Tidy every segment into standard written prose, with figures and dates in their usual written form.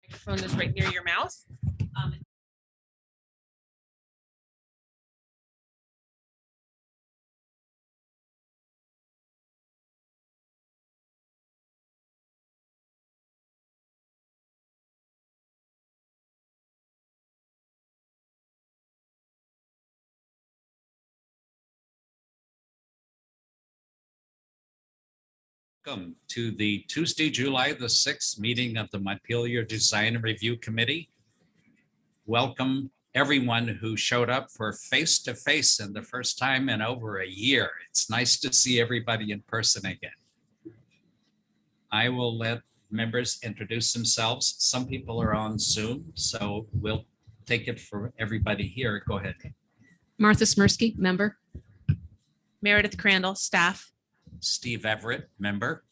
Microphone is right near your mouth. Welcome to the Tuesday, July the 6th meeting of the Montpelier Design Review Committee. Welcome everyone who showed up for face-to-face and the first time in over a year. It's nice to see everybody in person again. I will let members introduce themselves. Some people are on Zoom, so we'll take it for everybody here. Go ahead. Martha Smirsky, member. Meredith Crandall, staff. Steve Everett, member.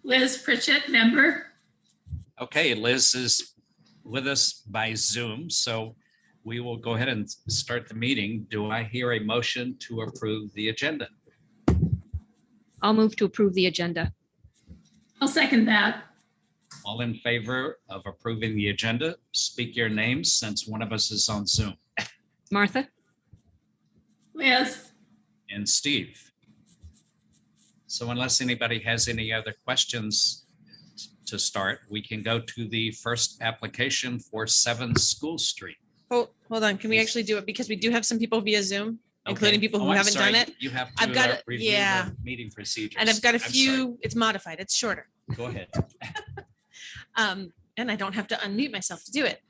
Liz Pritchett, member. Okay, Liz is with us by Zoom, so we will go ahead and start the meeting. Do I hear a motion to approve the agenda? I'll move to approve the agenda. I'll second that. All in favor of approving the agenda, speak your names since one of us is on Zoom. Martha? Liz. And Steve. So unless anybody has any other questions to start, we can go to the first application for 7 School Street. Oh, hold on. Can we actually do it? Because we do have some people via Zoom, including Okay. people who Oh, I'm haven't sorry. done it. You have I've got to it. review Yeah. the meeting procedures. And I've got a I'm sorry. few, it's modified, it's shorter. Go ahead. And I don't have to unmute myself to do it.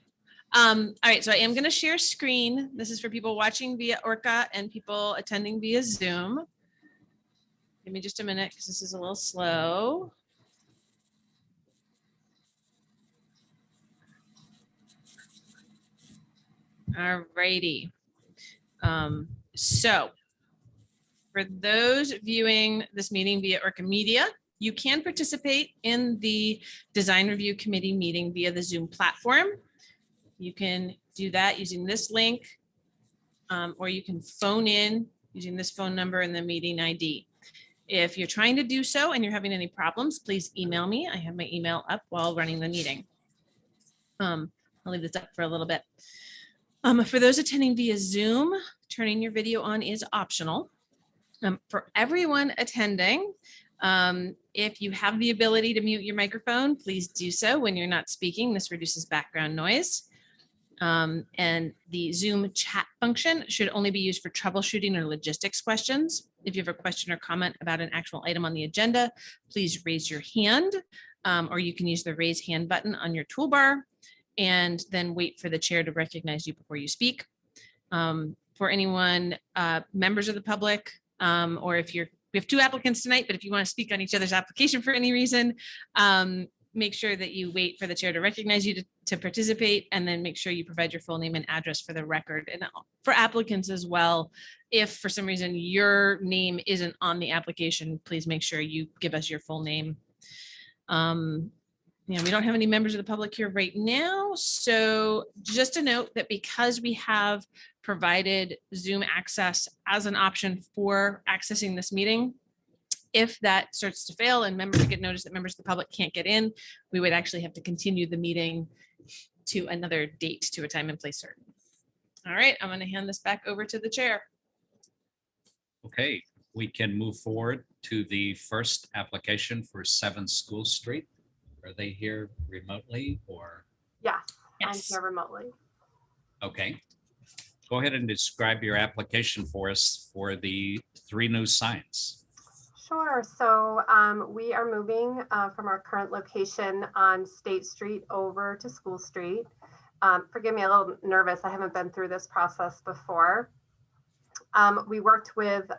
All right, so I am going to share screen. This is for people watching via ORCA and people attending via Zoom. Give me just a minute because this is a little slow. All righty. So for those viewing this meeting via ORCA Media, you can participate in the Design Review Committee meeting via the Zoom platform. You can do that using this link, or you can phone in using this phone number and the meeting ID. If you're trying to do so and you're having any problems, please email me. I have my email up while running the meeting. I'll leave this up for a little bit. For those attending via Zoom, turning your video on is optional. For everyone attending, if you have the ability to mute your microphone, please do so when you're not speaking. This reduces background noise. And the Zoom chat function should only be used for troubleshooting or logistics questions. If you have a question or comment about an actual item on the agenda, please raise your hand, or you can use the raise hand button on your toolbar and then wait for the chair to recognize you before you speak. For anyone, members of the public, or if we have 2 applicants tonight, but if you want to speak on each other's application for any reason, make sure that you wait for the chair to recognize you to participate, and then make sure you provide your full name and address for the record. And for applicants as well, if for some reason your name isn't on the application, please make sure you give us your full name. We don't have any members of the public here right now. So just a note that because we have provided Zoom access as an option for accessing this meeting, if that starts to fail and members get notice that members of the public can't get in, we would actually have to continue the meeting to another date, to a time and place certain. All right, I'm going to hand this back over to the chair. Okay, we can move forward to the first application for 7 School Street. Are they here remotely or? Yes, Yes. I'm here remotely. Okay. Go ahead and describe your application for us for the 3 new signs. Sure. So we are moving from our current location on State Street over to School Street. Forgive me, a little nervous. I haven't been through this process before. We worked with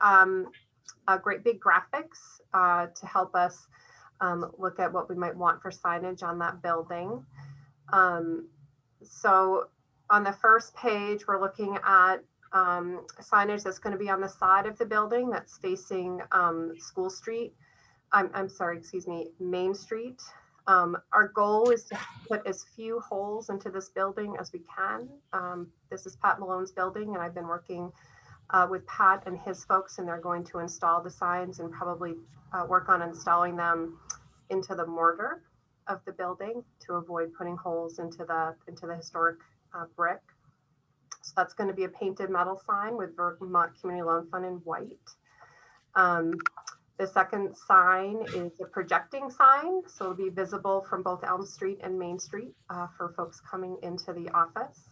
Great Big Graphics to help us look at what we might want for signage on that building. So on the first page, we're looking at signage that's going to be on the side of the building that's facing School Street. I'm sorry, excuse me, Main Street. Our goal is to put as few holes into this building as we can. This is Pat Malone's building, and I've been working with Pat and his folks, and they're going to install the signs and probably work on installing them into the mortar of the building to avoid putting holes into the historic brick. So that's going to be a painted metal sign with Vermont Community Loan Fund in white. The second sign is a projecting sign, so it'll be visible from both Elm Street and Main Street for folks coming into the office.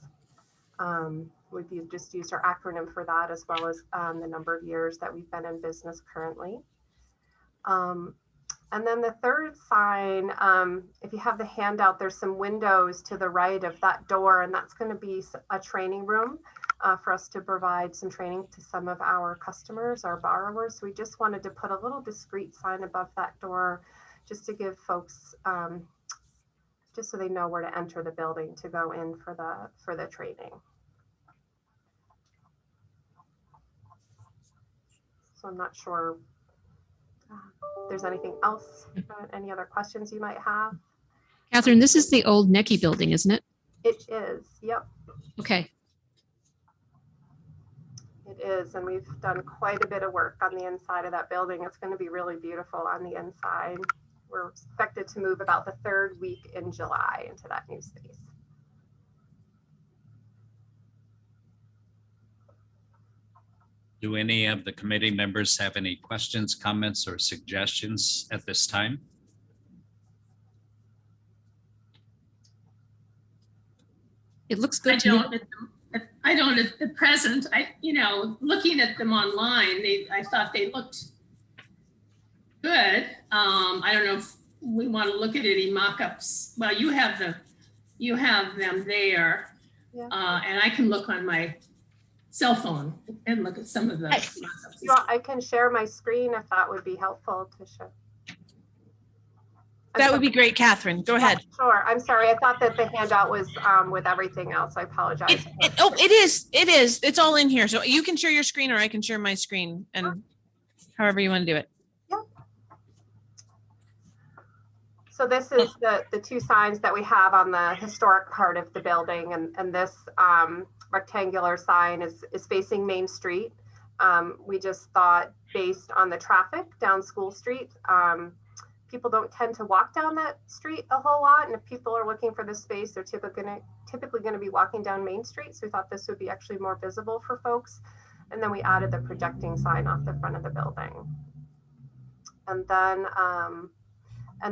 We've just used our acronym for that, as well as the number of years that we've been in business currently. And then the third sign, if you have the handout, there's some windows to the right of that door, and that's going to be a training room for us to provide some training to some of our customers, our borrowers. So we just wanted to put a little discreet sign above that door just to give folks, just so they know where to enter the building to go in for the training. So I'm not sure if there's anything else, any other questions you might have. Catherine, this is the old Necky building, isn't it? It is, yep, Okay. it is. And we've done quite a bit of work on the inside of that building. It's going to be really beautiful on the inside. We're expected to move about the third week in July into that new space. Do any of the committee members have any questions, comments, or suggestions at this time? It looks good to me. I don't at the present. Looking at them online, I thought they looked good. I don't know if we want to look at any mock-ups. Well, you have them there, Yeah. and I can look on my cell phone and look at some of the mock-ups. I can share my screen if that would be helpful to show. That would be great, Catherine. Go ahead. Sure. I'm sorry. I thought that the handout was with everything else. I apologize. It is. It is. It's all in here. So you can share your screen or I can share my screen, and however you want to do it. Yeah. So this is the two signs that we have on the historic part of the building. And this rectangular sign is facing Main Street. We just thought, based on the traffic down School Street, people don't tend to walk down that street a whole lot. And if people are looking for this space, they're typically going to be walking down Main Street. So we thought this would be actually more visible for folks. And then we added the projecting sign off the front of the building. And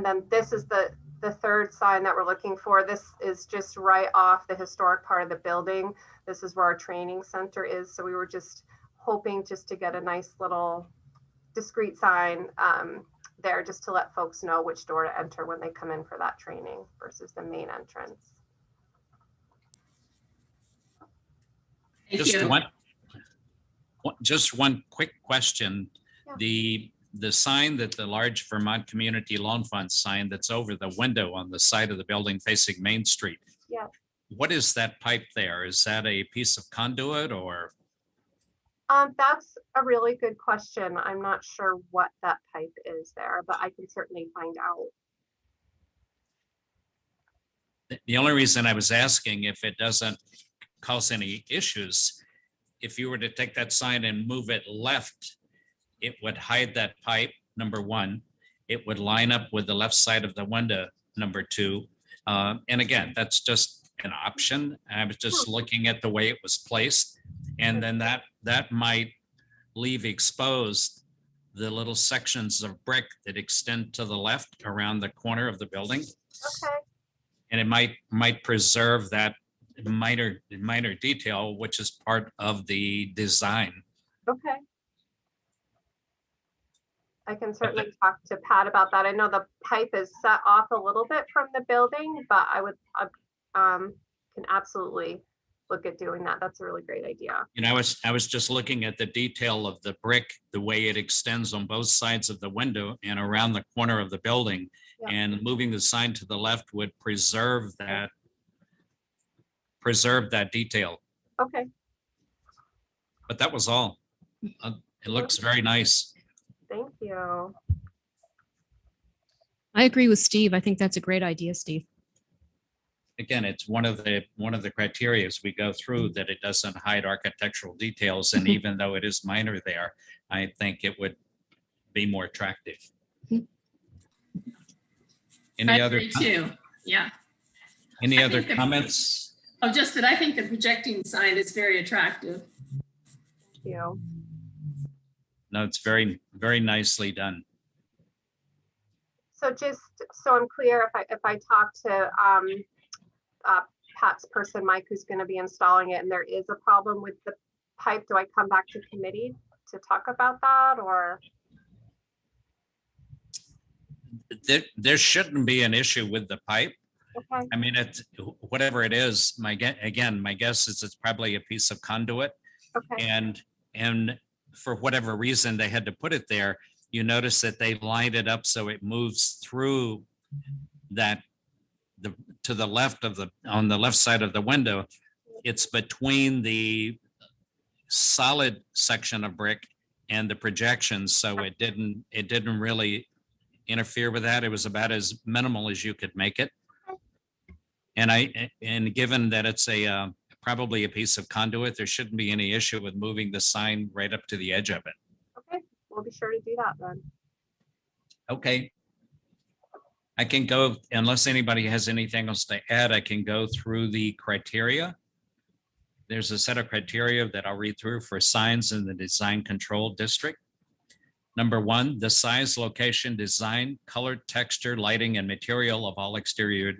then this is the third sign that we're looking for. This is just right off the historic part of the building. This is where our training center is. So we were just hoping just to get a nice little discreet sign there, just to let folks know which door to enter when they come in for that training versus the main entrance. Just one quick question. Yeah. The sign that the large Vermont Community Loan Fund sign that's over the window on the side of the building facing Main Street. Yeah. What is that pipe there? Is that a piece of conduit or? That's a really good question. I'm not sure what that pipe is there, but I can certainly find out. The only reason I was asking, if it doesn't cause any issues, if you were to take that sign and move it left, it would hide that pipe, number one. It would line up with the left side of the window, number two. And again, that's just an option. I was just looking at the way it was placed. And then that might leave exposed the little sections of brick that extend to the left around the corner of the building. Okay. And it might preserve that minor detail, which is part of the design. Okay. I can certainly talk to Pat about that. I know the pipe is set off a little bit from the building, but I can absolutely look at doing that. That's a really great idea. I was just looking at the detail of the brick, the way it extends on both sides of the window and around the corner of the building. Yeah. And moving the sign to the left would preserve that detail. Okay. But that was all. It looks very nice. Thank you. I agree with Steve. I think that's a great idea, Steve. Again, it's one of the criteria as we go through that it doesn't hide architectural details. And even though it is minor there, I think it would be more attractive. Any I other, agree too. Yeah. any I other think that- comments? Oh, just that I think the projecting sign is very attractive. Thank you. No, it's very, very nicely done. So just so I'm clear, if I talk to Pat's person, Mike, who's going to be installing it, and there is a problem with the pipe, do I come back to committee to talk about that, or? There shouldn't be an issue with the pipe. Okay, I mean, whatever it is, my guess is it's probably a piece of conduit. okay, And for whatever reason, they had to put it there. You notice that they lined it up so it moves through that, to the left on the left side of the window. It's between the solid section of brick and the projections, so it didn't really interfere with that. It was about as minimal as you could make it. And given that it's probably a piece of conduit, there shouldn't be any issue with moving the sign right up to the edge of it. okay, we'll be sure to do that then. Okay. I can go, unless anybody has anything else to add, I can go through the criteria. There's a set of criteria that I'll read through for signs in the design control district. Number 1, the size, location, design, color, texture, lighting, and material of all exterior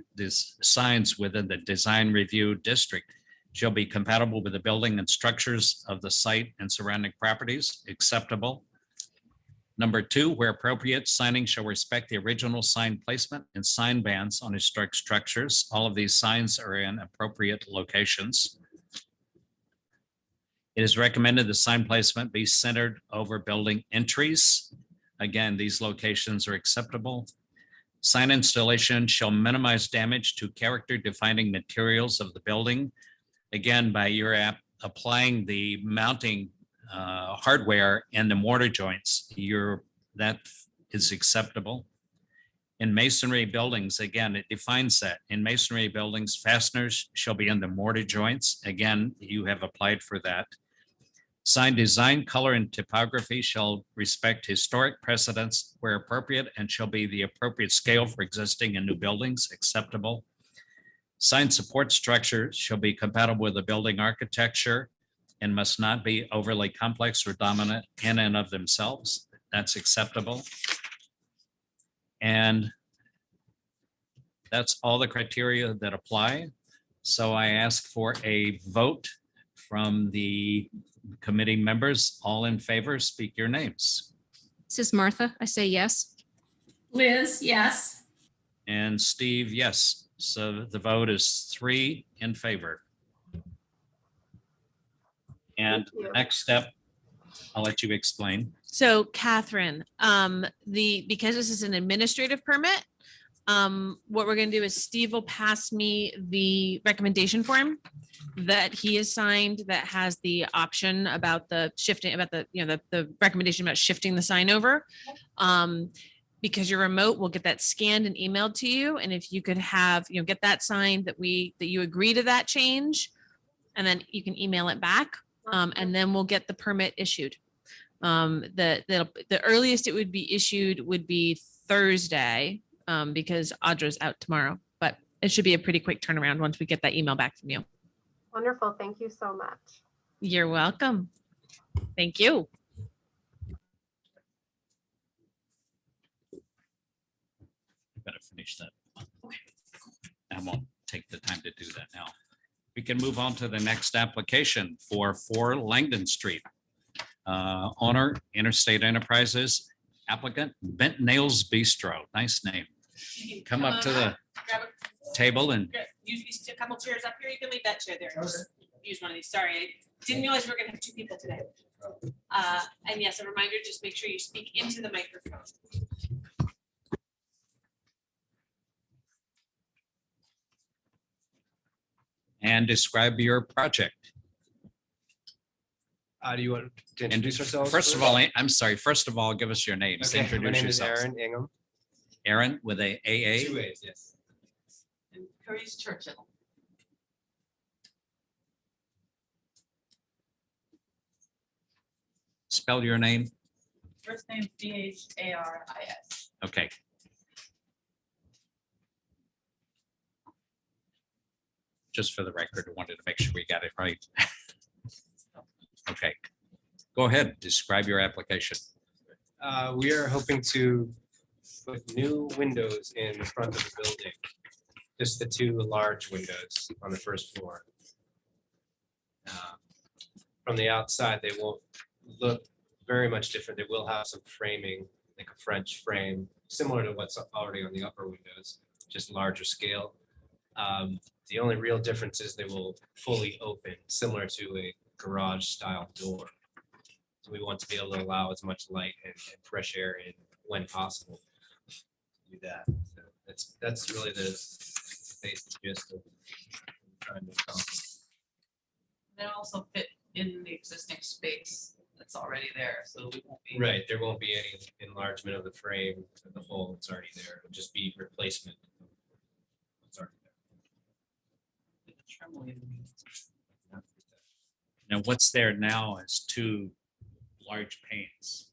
signs within the design review district shall be compatible with the building and structures of the site and surrounding properties, acceptable. Number 2, where appropriate, signing shall respect the original sign placement and sign bands on historic structures. All of these signs are in appropriate locations. It is recommended the sign placement be centered over building entries. Again, these locations are acceptable. Sign installation shall minimize damage to character defining materials of the building. Again, by your applying the mounting hardware and the mortar joints, that is acceptable. In masonry buildings, again, it defines that. In masonry buildings, fasteners shall be in the mortar joints. Again, you have applied for that. Sign design, color, and typography shall respect historic precedents where appropriate and shall be the appropriate scale for existing and new buildings, acceptable. Sign support structure shall be compatible with the building architecture and must not be overly complex or dominant in and of themselves. That's acceptable. And that's all the criteria that apply. So I ask for a vote from the committee members. All in favor, speak your names. This is Martha. I say yes. Liz, yes. And Steve, yes. So the vote is 3 in favor. And Thank you. next step, I'll let you explain. So Catherine, because this is an administrative permit, what we're gonna do is Steve will pass me the recommendation form that he has signed that has the option about the shifting, about the recommendation about shifting the sign over. Because you're remote, we'll get that scanned and emailed to you. And if you could have, get that signed that you agree to that change, and then you can email it back. And then we'll get the permit issued. The earliest it would be issued would be Thursday, because Audra's out tomorrow, but it should be a pretty quick turnaround once we get that email back from you. Wonderful, thank you so much. You're welcome. Thank you. Better finish that. I won't take the time to do that now. We can move on to the next application for 4 Langdon Street. Owner, Interstate Enterprises, applicant, Bent Nails Bistro. Nice name. Come up to the table and Use these a couple chairs up here. You can leave that chair there. Just use one of these. Sorry, I didn't realize we were gonna have 2 people today. And yes, a reminder, just make sure you speak into the microphone. and describe your project. Do you want to And introduce ourselves? first of all, I'm sorry, first of all, give us your names. Okay, my Introduce name is yourselves. Aaron Ingham. Aaron with a AA. 2 A's, yes. And Curry's Churchill. Spell your name. First name Charis. Okay. Just for the record, I wanted to make sure we got it right. Okay. Go ahead, describe your application. We are hoping to put new windows in the front of the building. Just the 2 large windows on the first floor. From the outside, they won't look very much different. They will have some framing, like a French frame, similar to what's already on the upper windows, just larger scale. The only real difference is they will fully open, similar to a garage style door. So we want to be able to allow as much light and fresh air in when possible. Do that. So that's really the basic gist of trying to accomplish. They also fit in the existing space that's already there, so we won't be. Right, there won't be any enlargement of the frame, of the hole that's already there. It'll just be replacement of what's already there. The trim will even be- Now, what's there now is 2 large panes,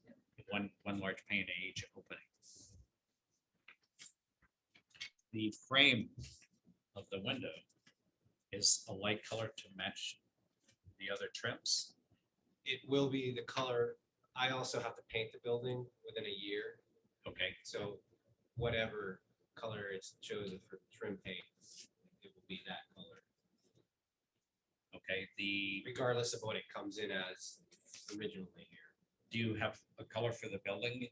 one large pane at each opening. The frame of the window is a light color to match the other trims. It will be the color. I also have to paint the building within a year. Okay, So whatever color it's chosen for trim paint, it will be that color, okay. regardless of what it comes in as originally here. Do you have a color for the building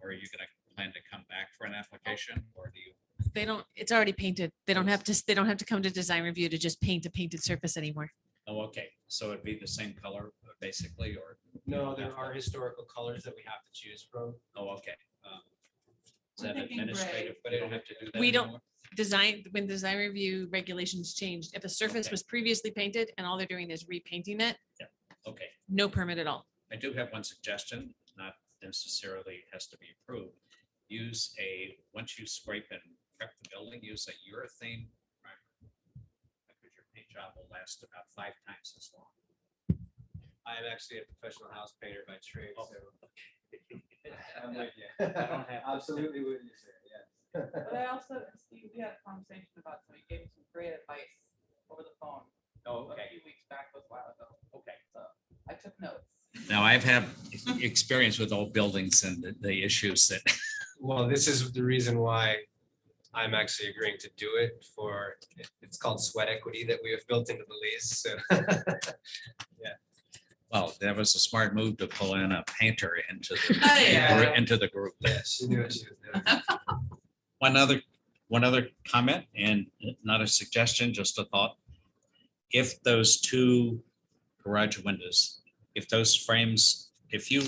or are you gonna plan to come back for an application or do you? They don't, it's already painted. They don't have to come to design review to just paint a painted surface anymore. Oh, okay, so it'd be the same color basically, or? No, there are historical colors that we have to choose from. Oh, okay. Is We're that thinking gray. administrative? But We don't have to do that We don't- anymore? When design review regulations changed, if a surface Okay. was previously painted and all they're doing is repainting it, Okay. no permit at all. I do have one suggestion, not necessarily has to be approved. Once you scrape and prep the building, use a urethane primer. Because your paint job will last about 5 times as long. I am actually a professional house painter by trade, Oh. so. I'm with you. Absolutely with you, sir, yes. But I also, Steve, we had a conversation about, so he gave me some great advice over the phone Oh, a okay. few weeks back, was a while ago. Okay. So I took notes. Now, I've had experience with old buildings and the issues that, Well, this is the reason why I'm actually agreeing to do it for, it's called sweat equity that we have built into the lease, so. well, that was a smart move to pull in a painter into Yeah. the group. Yeah, she knew what she was doing. One other comment, and not a suggestion, just a thought. If those 2 garage windows, if those frames, if you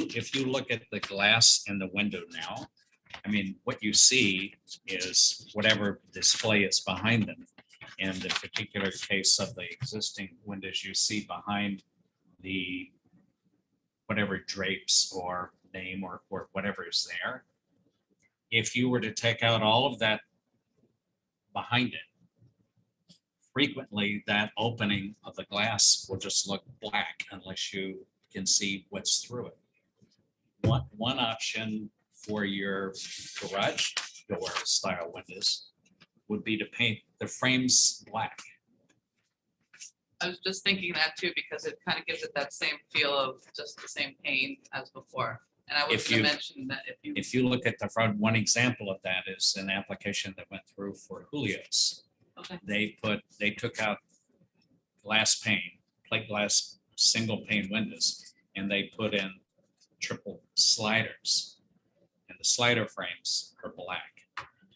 look at the glass in the window now, I mean, what you see is whatever display is behind them. In the particular case of the existing windows, you see behind the whatever drapes or name or whatever is there. If you were to take out all of that behind it, frequently that opening of the glass will just look black unless you can see what's through it. One option for your garage door style windows would be to paint the frames black. I was just thinking that too, because it kind of gives it that same feel of just the same paint as before. And I was If gonna you- mention that If you look at the front, one example of that is an application that went through for Julio's. Okay. They took out glass pane, plate glass, single pane windows, and they put in triple sliders. And the slider frames are black.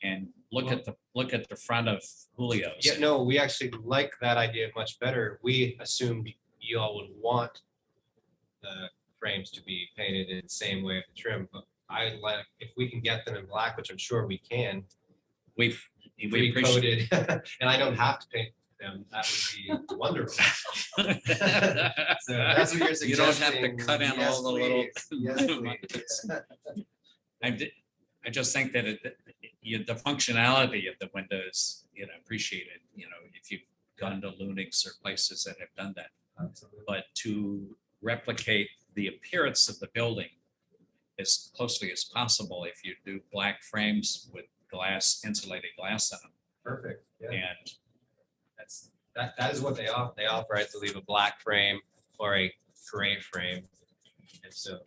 And look at the front of Julio's. Yeah, no, we actually like that idea much better. We assumed you all would want the frames to be painted in the same way of the trim, but I like, if we can get them in black, which I'm sure we can, We appreciate. pre-coated, and I don't have to paint them, that would be wonderful. So that's what you're suggesting. You don't have to cut in all Yes, the little. please. Yes, please. I just think that the functionality of the windows, appreciated, if you've gone to Lunix or places that have done that. Absolutely. But to replicate the appearance of the building as closely as possible, if you do black frames with insulated glass on them. Perfect. Yeah. And That is what they offer. They offer, I believe, a black frame or a gray frame. And so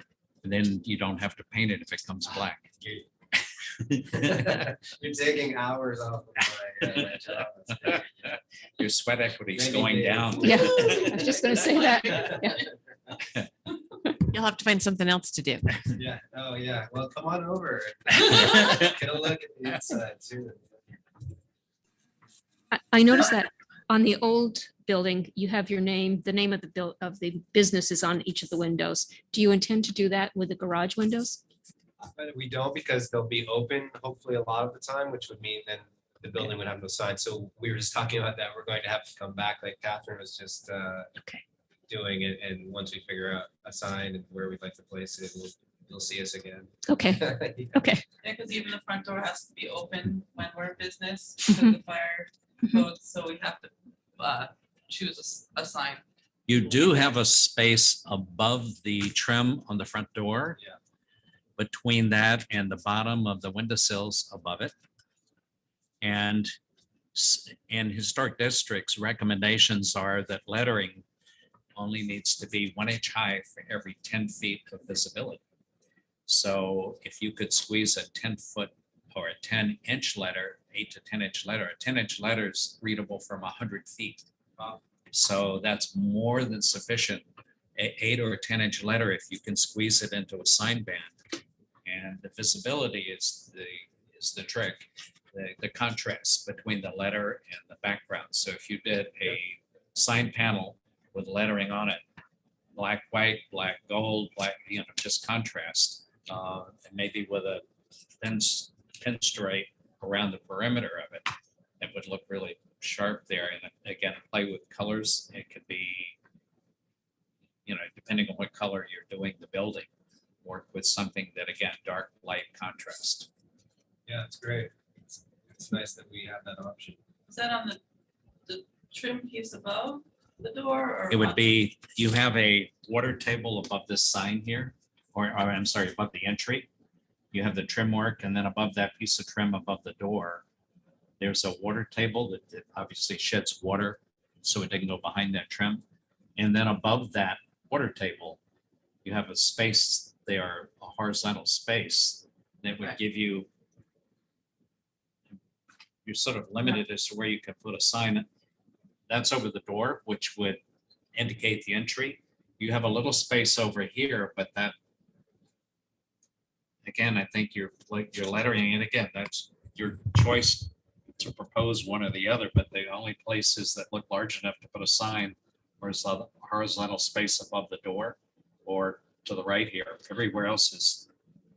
then you don't have to paint it if it comes black. you're taking hours off of my job. Your sweat equity is Maybe going days. down. Yeah, I was just gonna say that. Yeah. You'll have to find something else to do. Yeah. Oh, yeah. Well, come on over. Get a look at the inside too. I noticed that on the old building, you have your name, the name of the business is on each of the windows. Do you intend to do that with the garage windows? But we don't, because they'll be open hopefully a lot of the time, which would mean then the building would have no sign. So we were just talking about that. We're going to have to come back, like Catherine was just Okay. doing it. And once we figure out a sign and where we'd like to place it, you'll see us again. Okay, okay. Yeah, because even the front door has to be open when we're in business, because of the fire codes, so we have to choose a sign. You do have a space above the trim on the front door. Yeah. Between that and the bottom of the windowsills above it. And in historic districts, recommendations are that lettering only needs to be 1 inch high for every 10 feet of visibility. So if you could squeeze a 10-foot or a 10-inch letter, 8 to 10-inch letter, a 10-inch letter is readable from 100 feet. So that's more than sufficient. 8 or 10-inch letter, if you can squeeze it into a sign band. And the visibility is the trick, the contrast between the letter and the background. So if you did a sign panel with lettering on it, black, white, black, gold, black, just contrast, and maybe with a thin stripe around the perimeter of it, it would look really sharp there. And again, play with colors. It could be, depending on what color you're doing the building. Work with something that, again, dark, light contrast. Yeah, it's great. It's nice that we have that option. Is that on the trim piece above the door? Or It would on- be, you have a water table above this sign here, or I'm sorry, above the entry. You have the trim work, and then above that piece of trim above the door, there's a water table that obviously sheds water, so it didn't go behind that trim. And then above that water table, you have a space there, a horizontal space that would Right. give you, you're sort of limited as to where you can put a sign. That's over the door, which would indicate the entry. You have a little space over here, but that, again, I think you're lettering it again. That's your choice to propose one or the other, but the only places that look large enough to put a sign are the horizontal space above the door or to the right here. Everywhere else is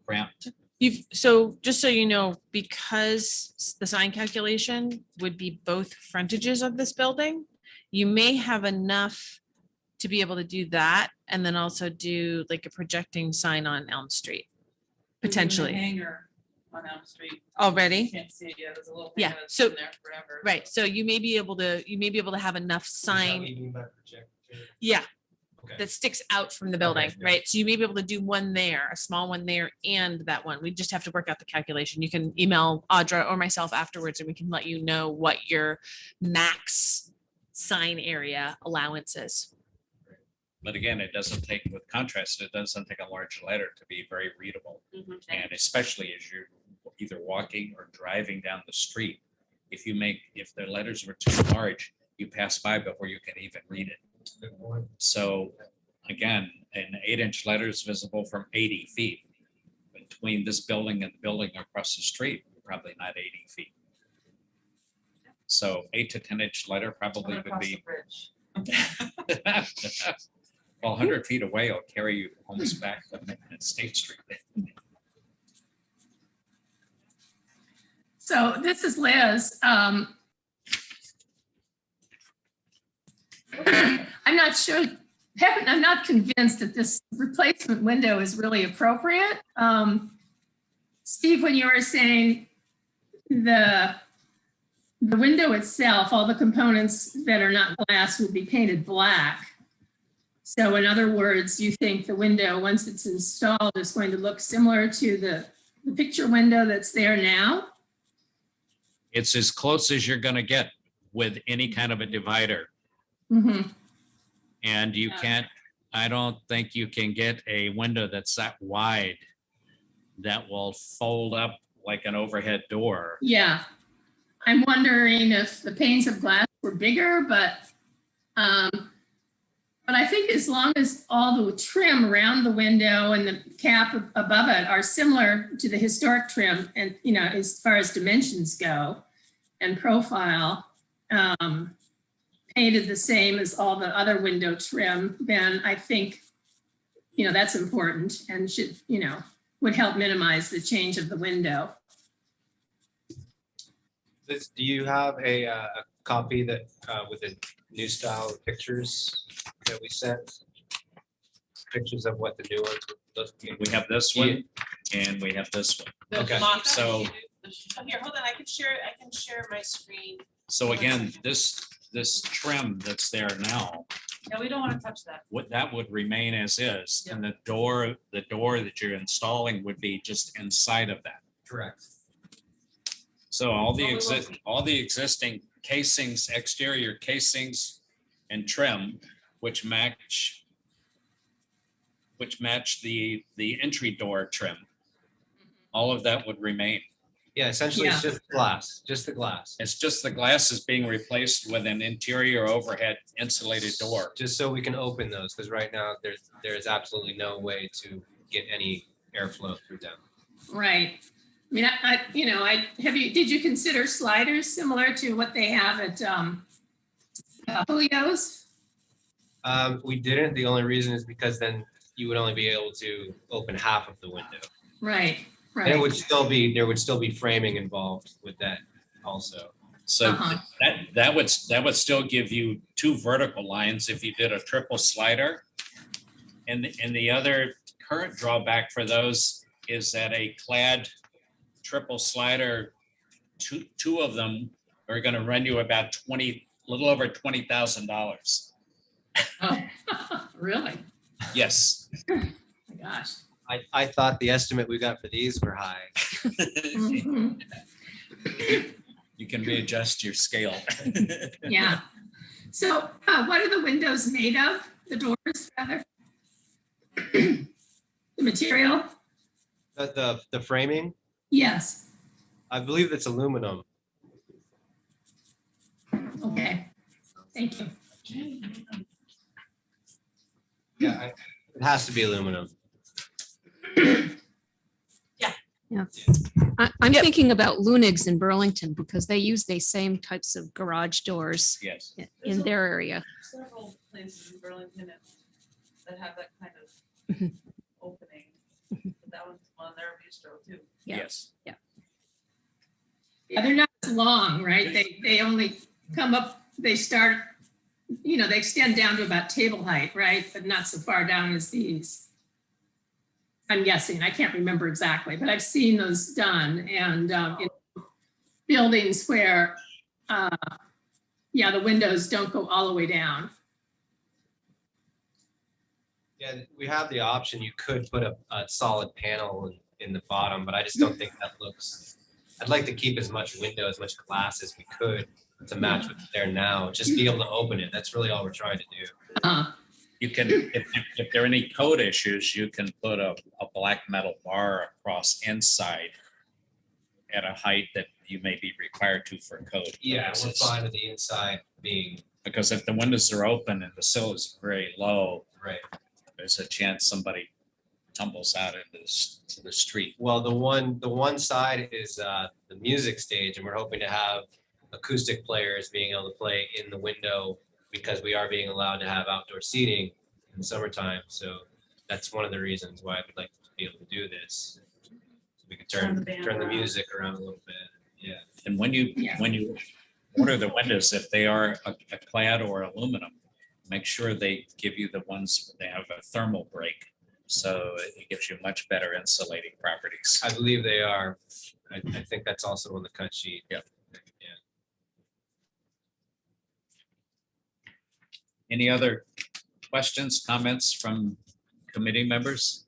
cramped. So just so you know, because the sign calculation would be both frontages of this building, you may have enough to be able to do that and then also do like a projecting sign on Elm Street, There's even a potentially. Hanger on Elm Street. Already. You can't see it yet. There's a little Yeah, hanger that's so- been there forever. Right, so you may be able to have enough Is that what sign, you mean by projector? yeah, Okay. that sticks out from the building, yeah. right? So you may be able to do one there, a small one there and that one. We just have to work out the calculation. You can email Audra or myself afterwards and we can let you know what your max sign area allowance is. But again, it doesn't take, with contrast, it doesn't take a large letter to be very readable. Mhm. And especially as you're either walking or driving down the street, if the letters were too large, you pass by before you can even read it. Good point. So again, an 8-inch letter is visible from 80 feet. Between this building and the building across the street, probably not 80 feet. So 8 to 10-inch letter probably Coming would across the be, bridge. well, 100 feet away, it'll carry you almost back to State Street. So this is Liz. I'm not sure, I'm not convinced that this replacement window is really appropriate. Steve, when you were saying the window itself, all the components that are not glass would be painted black. So in other words, you think the window, once it's installed, is going to look similar to the picture window that's there now? It's as close as you're gonna get with any kind of a divider. Mhm. And you can't, I don't think you can get a window that's that wide that will fold up like an overhead door. Yeah. I'm wondering if the panes of glass were bigger, but I think as long as all the trim around the window and the cap above it are similar to the historic trim, and as far as dimensions go and profile, painted the same as all the other window trim, then I think that's important and should would help minimize the change of the window. Do you have a copy that with the new style pictures that we sent? Pictures of what the new ones would look like? We have this one and we have this one. The Okay. mock-up, So- you do oh, here, hold on, I can share my screen. So again, this trim that's there now, No, we don't want to touch that. that would remain as is. And the door that you're installing would be just inside of that. Correct. So all the Well, we won't all the existing casings, exterior casings and trim, which match the entry door trim, all of that would remain. Yeah, essentially it's just glass, just the glass. It's just the glass is being replaced with an interior overhead insulated door. Just so we can open those, because right now there's absolutely no way to get any airflow through them. Right. I mean, did you consider sliders similar to what they have at Julio's? We didn't. The only reason is because then you would only be able to open half of the window. Right, And right. there would still be framing involved with that also. So Uh-huh. that would still give you two vertical lines if you did a triple slider. And the other current drawback for those is that a clad triple slider, two of them are going to run you about little over $20,000. Oh, really? Yes. Oh my gosh. I thought the estimate we got for these were high. Mhm. You can readjust your scale. Yeah. So what are the windows made of? The doors, rather? The material? The framing, Yes. I believe it's aluminum. Okay. Thank you. Yeah, it has to be aluminum. I'm thinking about Lunigs in Burlington because they use the same types of garage doors Yes. in their area. Several places in Burlington that have that kind Mhm. of opening. But that one's on their bistro too. Yeah. Yes. Yeah, they're not as long, right? They only come up, they start, they extend down to about table height, right? But not so far down as these. I'm guessing, I can't remember exactly, but I've seen those done and in buildings where, the windows don't go all the way down. Yeah, we have the option. You could put a solid panel in the bottom, but I just don't think that looks. I'd like to keep as much window, as much glass as we could to match what's there now. Just be able to open it. That's really all we're trying to do. You can, if there are any code issues, you can put a black metal bar across inside at a height that you may be required to for code. Yeah, we're purposes. fine with the inside being Because if the windows are open and the sill is very low, right. there's a chance somebody tumbles out into the street. Well, the one side is the music stage, and we're hoping to have acoustic players being able to play in the window because we are being allowed to have outdoor seating in the summertime. So that's one of the reasons why I would like to be able to do this. So we can Turn the band turn the around. music around a little bit. Yeah. And when you order the windows, if they are a clad or aluminum, make sure they give you the ones that have a thermal break So it gives you much better insulating properties. I believe they are. I think that's also on the cut sheet. Yep. Yeah. Any other questions, comments from committee members?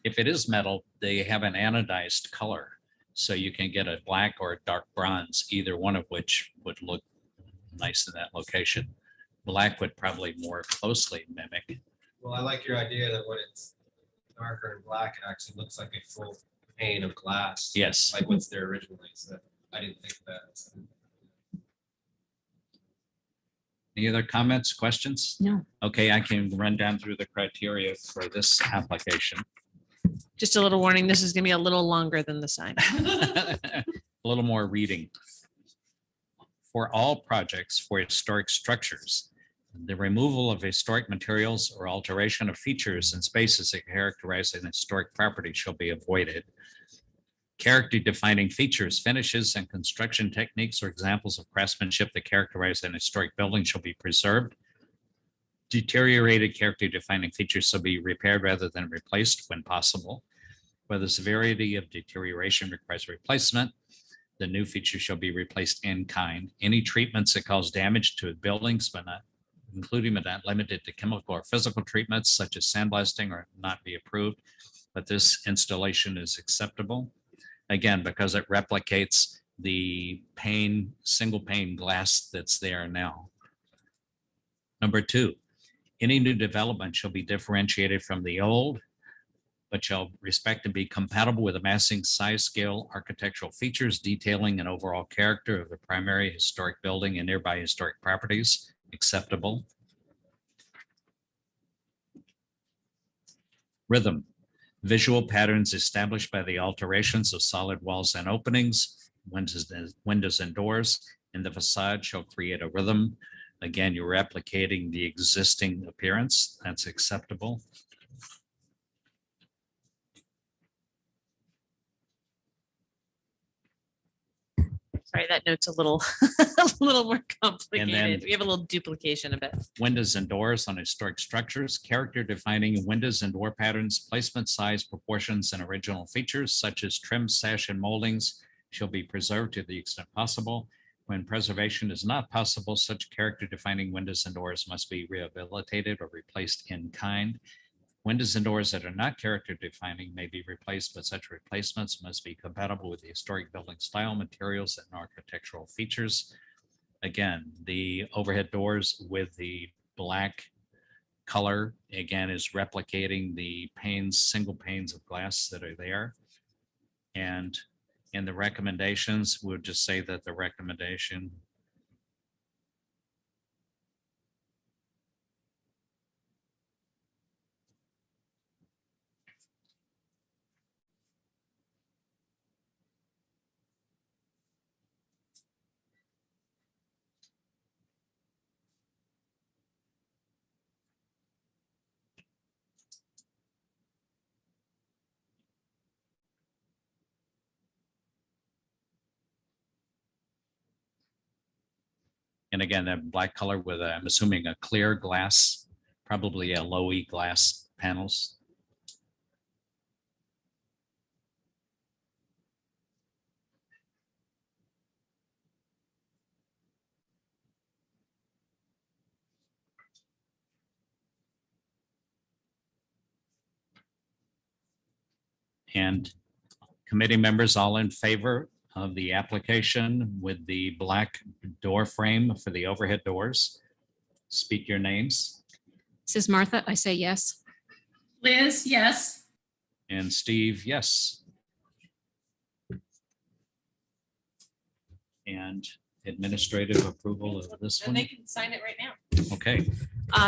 If it is metal, they have an anodized color. So you can get a black or a dark bronze, either one of which would look nice in that location. Black would probably more closely mimic. Well, I like your idea that when it's darker and black, it actually looks like a full pane of glass. Yes. Like what's there originally. So I didn't think of that. Any other comments, questions? No. Okay, I can run down through the criteria for this application. Just a little warning, this is gonna be a little longer than the sign. A little more reading. For all projects for historic structures, the removal of historic materials or alteration of features and spaces that characterize an historic property shall be avoided. Character defining features, finishes, and construction techniques or examples of craftsmanship that characterize an historic building shall be preserved. Deteriorated character defining features shall be repaired rather than replaced when possible. Where the severity of deterioration requires replacement, the new feature shall be replaced in kind. Any treatments that cause damage to buildings, but not including but not limited to chemical or physical treatments such as sandblasting, are not be approved, but this installation is acceptable. Again, because it replicates the pane, single pane glass that's there now. Number 2, any new development shall be differentiated from the old, but shall respect and be compatible with the massing, size, scale, architectural features, detailing, and overall character of the primary historic building and nearby historic properties. Acceptable. Rhythm. Visual patterns established by the alterations of solid walls and openings, windows and doors in the facade shall create a rhythm. Again, you're replicating the existing appearance. That's acceptable. Sorry, that note's a little, a little more complicated. We have a little duplication of it. Windows and doors on historic structures, character defining windows and door patterns, placement, size, proportions, and original features such as trim, sash, and moldings shall be preserved to the extent possible. When preservation is not possible, such character defining windows and doors must be rehabilitated or replaced in kind. Windows and doors that are not character defining may be replaced, but such replacements must be compatible with the historic building style, materials, and architectural features. Again, the overhead doors with the black color, again, is replicating the panes, single panes of glass that are there. And in the recommendations, we'll just say that the recommendation and again, that black color with, I'm assuming, a clear glass, probably a low E glass panels. And committee members all in favor of the application with the black door frame for the overhead doors? Speak your names. This is Martha. I say yes. Liz, yes. And Steve, yes. And administrative approval of this And they one. can sign it right now. Okay,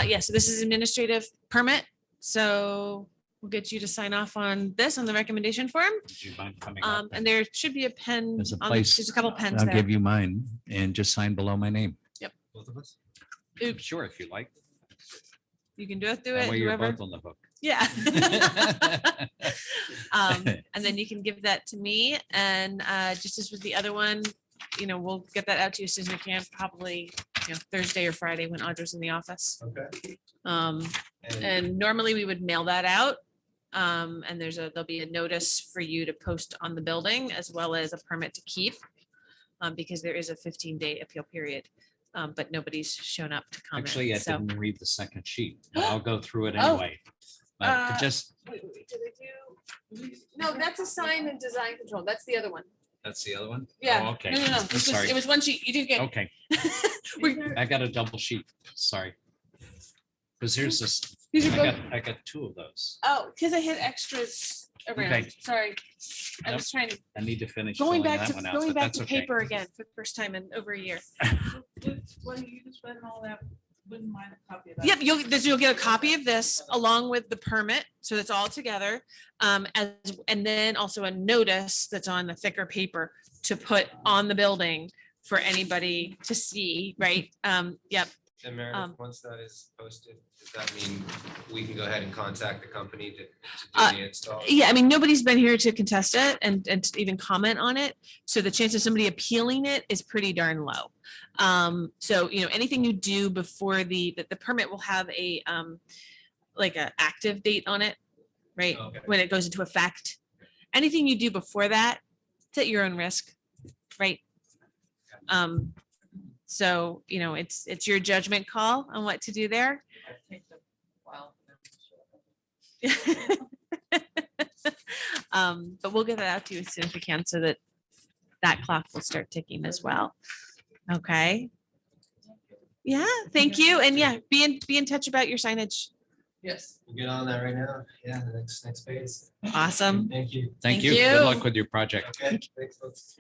Yeah, so this is administrative permit. So we'll get you to sign off on this on the recommendation form. would you mind coming up? And there should be a pen. There's a on- place. There's a couple pens I'll there. give you mine and just sign below my name. Both of us? Oops, Sure, if you like. you can do it through That it, way you're whoever. both on the hook. Yeah. And then you can give that to me and just as with the other one, we'll get that out to you as soon as we can, probably Thursday or Friday when Audra's in the office. Okay. Um, And and normally we would mail that out. And there'll be a notice for you to post on the building as well as a permit to keep. Because there is a 15-day appeal period, but nobody's shown up to comment. Actually, I So, didn't read the second sheet, but I'll go through it Oh. anyway. But Uh, just, wait, did I do? No, that's a sign and design control. That's the other one. that's the other one? Yeah. Oh, okay. No. I'm This was, sorry. it was one sheet. You did good. Okay, We're- I got a double sheet, sorry. Because here's this, These are both. I got two of those. Oh, because I had extras around. Okay. Sorry. I Nope. was trying to, I need to finish going filling back that to, one out, going but back that's to okay. paper again for the first time in over a year. Well, you just read all that, wouldn't mind a copy of that. Yep, you'll get a copy of this along with the permit, so it's all together. And then also a notice that's on the thicker paper to put on the building for anybody to see, right? Yep, and Meredith, um, once that is posted, does that mean we can go ahead and contact the company to Uh, do the install? yeah, I mean, nobody's been here to contest it and to even comment on it. So the chance of somebody appealing it is pretty darn low. So, anything you do before the permit will have a, like a active date on it, right? Okay. When it goes into effect. Anything you do before that, it's at your own risk, right? So, it's your judgment call on what to do there. Take the file. But we'll get that out to you as soon as we can so that that clock will start ticking as well. Okay. Yeah, thank you. And yeah, be in touch about your signage. Yes. We'll get on that right now. Yeah, the next phase. Awesome. Thank you. Thank Thank you. you. Good luck with your project. Okay, thanks, folks.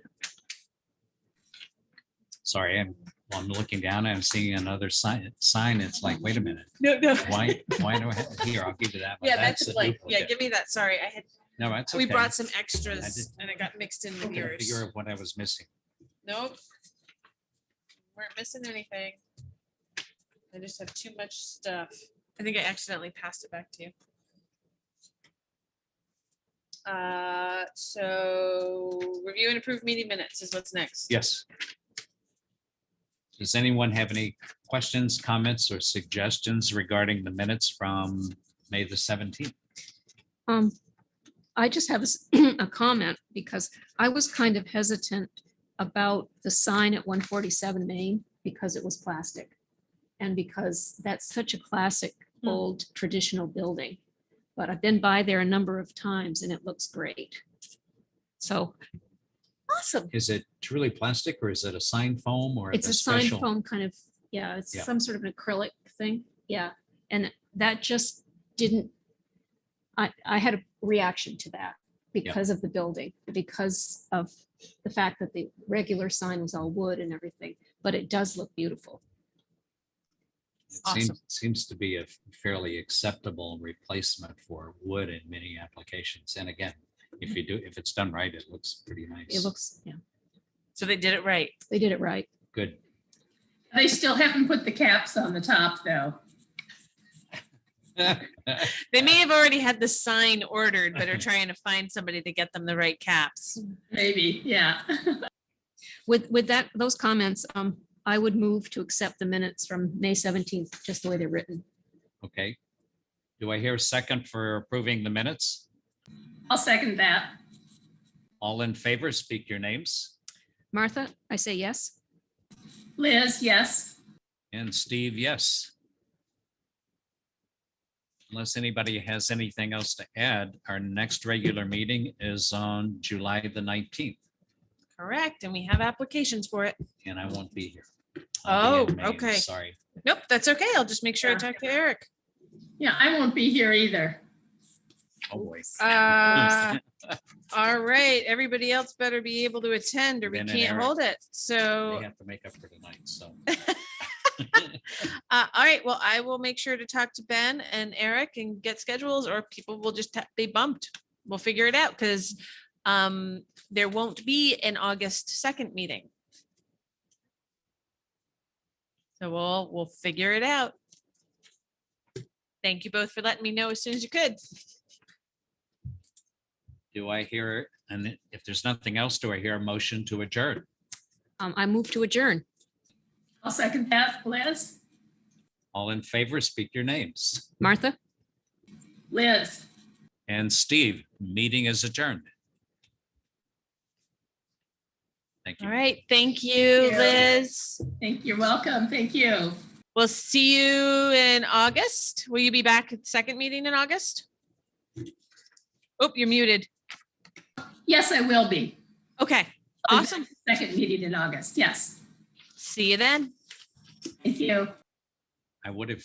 Sorry, I'm looking down and I'm seeing another sign. It's like, wait a minute, No. why do I have, here, I'll give you that. one. Yeah, that's a blank. Yeah, duplicate. give me that. Sorry, No, that's we okay. brought some I extras did- and it got mixed in with Couldn't yours. figure out what I was missing. Nope. Weren't missing anything. I just have too much stuff. I think I accidentally passed it back to you. So review and approve meeting minutes is what's next. Yes. Does anyone have any questions, comments, or suggestions regarding the minutes from May the 17th? I just have a comment because I was kind of hesitant about the sign at 147 Main because it was plastic. And because that's such a classic old traditional building. But I've been by there a number of times and it looks great. So Awesome. Is it truly plastic or is it a sign foam or it's the a sign special? foam kind of, yeah, it's Yeah. some sort of an acrylic thing. Yeah. And that just didn't, I had a reaction to that because of the building, because of the fact that the regular sign was all wood and everything, but it does look beautiful. It Awesome. seems to be a fairly acceptable replacement for wood in many applications. And again, if it's done right, it looks pretty nice. It looks, yeah, So they did it right. they did it right. Good. They still haven't put the caps on the top, though. They may have already had the sign ordered, but are trying to find somebody to get them the right caps. Maybe, yeah. With that, those comments, I would move to accept the minutes from May 17th, just the way they're written. Okay. Do I hear a second for approving the minutes? I'll second that. All in favor, speak your names. Martha, I say yes. Liz, yes. And Steve, yes. Unless anybody has anything else to add, our next regular meeting is on July the 19th, Correct. And we have applications for it. and I won't be here. Oh, I'll be in Maine, okay. Sorry. Nope, that's okay. I'll just make sure I talk to Eric. Yeah, I won't be here either. Oh, boy. All right, everybody else better be able to attend or we Ben and can't Eric. hold it. They So, have to make up for tonight, so. all right, well, I will make sure to talk to Ben and Eric and get schedules or people will just be bumped. We'll figure it out because there won't be an August 2nd meeting. So we'll figure it out. Thank you both for letting me know as soon as you could. Do I hear, and if there's nothing else, do I hear a motion to adjourn? I move to adjourn. I'll second that. Liz? All in favor, speak your names. Martha? Liz? And Steve, meeting is adjourned. Thank you. All right, thank you, Yeah. Liz. You're welcome. Thank you. We'll see you in August. Will you be back at the second meeting in August? Oh, you're muted. Yes, I will be. Okay, awesome. Second meeting in August. Yes. See you then. Thank you. I would have